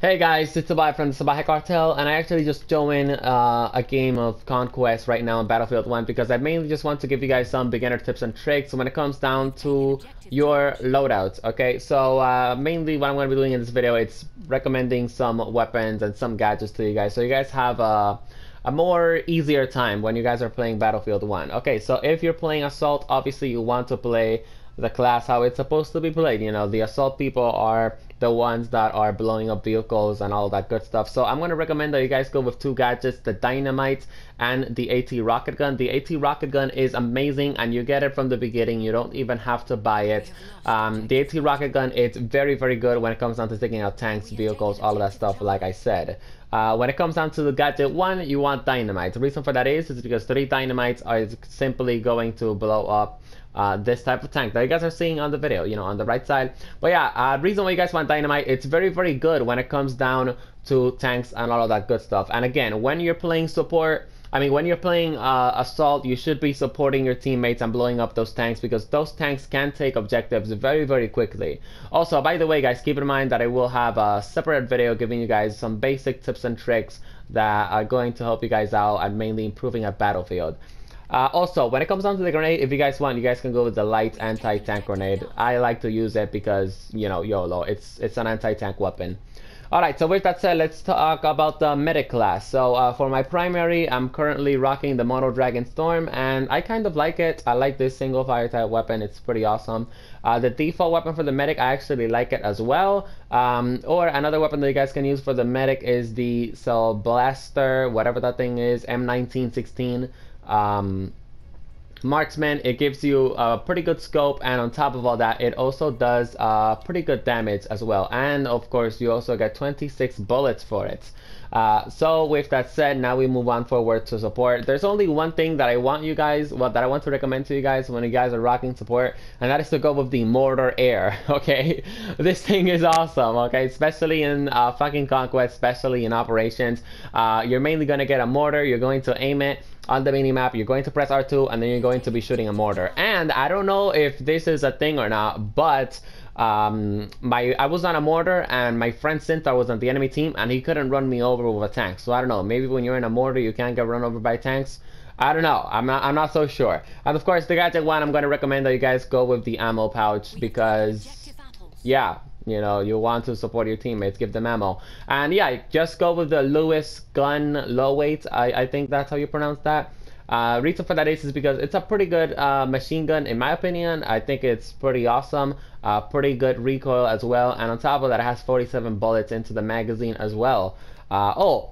Hey guys, it's Salvajee from the Salvajee Cartel, and I actually just joined a game of Conquest right now on Battlefield 1 because I mainly just want to give you guys some beginner tips and tricks when it comes down to your loadouts, okay? So mainly what I'm going to be doing in this video, it's recommending some weapons and some gadgets to you guys so you guys have a more easier time when you guys are playing Battlefield 1. Okay, so if you're playing Assault, obviously you want to play the class how it's supposed to be played. You know, the assault people are the ones that are blowing up vehicles and all that good stuff. So I'm going to recommend that you guys go with two gadgets, the dynamite and the AT rocket gun. The AT rocket gun is amazing and you get it from the beginning. You don't even have to buy it. The AT rocket gun, it's very, very good when it comes down to taking out tanks, vehicles, all of that stuff, like I said. When it comes down to the gadget 1, you want dynamite. The reason for that is because 3 dynamites are simply going to blow up this type of tank that you guys are seeing on the video, you know, on the right side. But yeah, reason why you guys want dynamite, it's very, very good when it comes down to tanks and all of that good stuff. And again, when you're playing support, when you're playing assault, you should be supporting your teammates and blowing up those tanks because those tanks can take objectives very, very quickly. Also, by the way, guys, keep in mind that I will have a separate video giving you guys some basic tips and tricks that are going to help you guys out and mainly improving at Battlefield. Also, when it comes down to the grenade, if you guys want, you guys can go with the light anti-tank grenade. I like to use it because, you know, YOLO, it's an anti-tank weapon. Alright, so with that said, let's talk about the medic class. So for my primary, I'm currently rocking the Mono Dragon Storm, and I kind of like it. I like this single fire type weapon, it's pretty awesome. The default weapon for the medic, I actually like it as well. Or another weapon that you guys can use for the medic is the Cell Blaster, whatever that thing is, M1916. Marksman. It gives you a pretty good scope, and on top of all that, it also does pretty good damage as well, and of course you also get 26 bullets for it. So with that said, now we move on forward to support. There's only one thing that I want you guys, that I want to recommend to you guys when you guys are rocking support, and that is to go with the Mortar Air. Okay, this thing is awesome. Okay, especially in fucking Conquest, especially in operations. You're mainly gonna get a mortar. You're going to aim it on the minimap, you're going to press R2, and then you're going to be shooting a mortar. And I don't know if this is a thing or not, but I was on a mortar and my friend Sintar was on the enemy team and he couldn't run me over with a tank. So I don't know, maybe when you're in a mortar you can't get run over by tanks. I don't know, I'm not so sure. And of course the gadget 1, I'm going to recommend that you guys go with the ammo pouch because yeah, you know, you want to support your teammates, give them ammo. And yeah, just go with the Lewis gun low weight. I think that's how you pronounce that. Reason for that is because it's a pretty good machine gun in my opinion. I think it's pretty awesome. Pretty good recoil as well. And on top of that, it has 47 bullets into the magazine as well. Oh,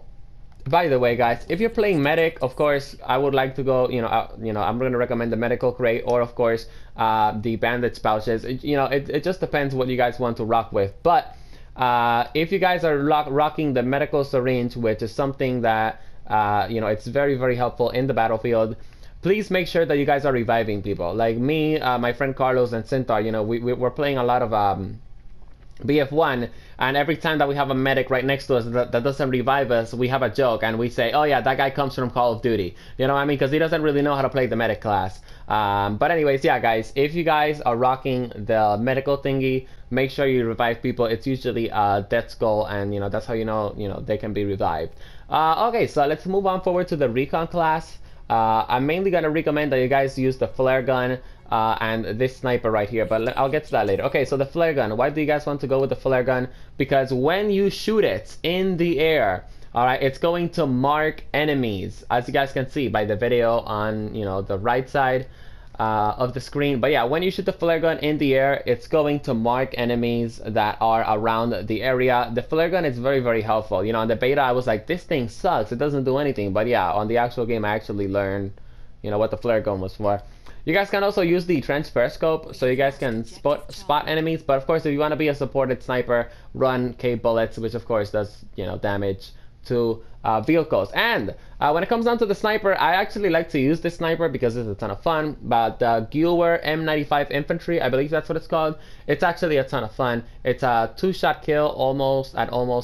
by the way, guys, if you're playing medic, of course, I would like to go, I'm going to recommend the medical crate or, of course, the bandage pouches. It just depends what you guys want to rock with. But if you guys are rocking the medical syringe, which is something that, it's very, very helpful in the battlefield, please make sure that you guys are reviving people. Like me, my friend Carlos and Sintar, we're playing a lot of BF1, and every time that we have a medic right next to us that doesn't revive us, we have a joke and we say, oh yeah, that guy comes from Call of Duty. You know what I mean? Because he doesn't really know how to play the medic class. But anyways, yeah, guys, if you guys are rocking the medical thingy, make sure you revive people. It's usually a death skull, and that's how you know they can be revived. Okay, so let's move on forward to the Recon class. I'm mainly gonna recommend that you guys use the flare gun and this sniper right here, but I'll get to that later. Okay, so the flare gun. Why do you guys want to go with the flare gun? Because when you shoot it in the air, alright, it's going to mark enemies, as you guys can see by the video on the right side of the screen. But yeah, when you shoot the flare gun in the air, it's going to mark enemies that are around the area. The flare gun is very, very helpful. On the beta I was like, this thing sucks, it doesn't do anything. But yeah, on the actual game I actually learned what the flare gun was for. You guys can also use the transfer scope so you guys can spot enemies, but of course if you want to be a supported sniper, run K bullets, which of course does damage to vehicles. And when it comes down to the sniper, I actually like to use this sniper because it's a ton of fun. But the Guewer M95 infantry, I believe that's what it's called, it's actually a ton of fun. It's a 2-shot kill almost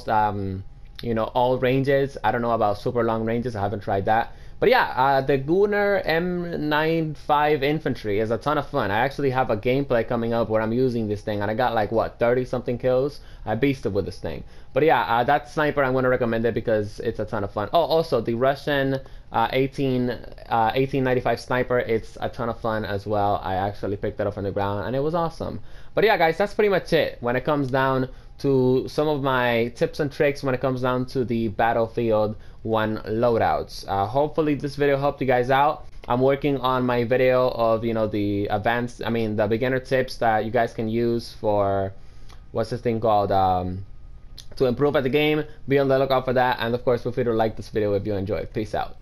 all ranges. I don't know about super long ranges, I haven't tried that. But yeah, the Gunner M95 infantry is a ton of fun. I actually have a gameplay coming up where I'm using this thing, and I got like what, 30 something kills. I beasted with this thing. But yeah, that sniper, I'm going to recommend it because it's a ton of fun. Oh, also the Russian 1895 sniper, it's a ton of fun as well. I actually picked it up on the ground and it was awesome. But yeah, guys, that's pretty much it when it comes down to some of my tips and tricks when it comes down to the Battlefield 1 loadouts. Hopefully this video helped you guys out. I'm working on my video of, you know, the the beginner tips that you guys can use for, what's this thing called, to improve at the game. Be on the lookout for that, and of course feel free to like this video if you enjoyed. Peace out.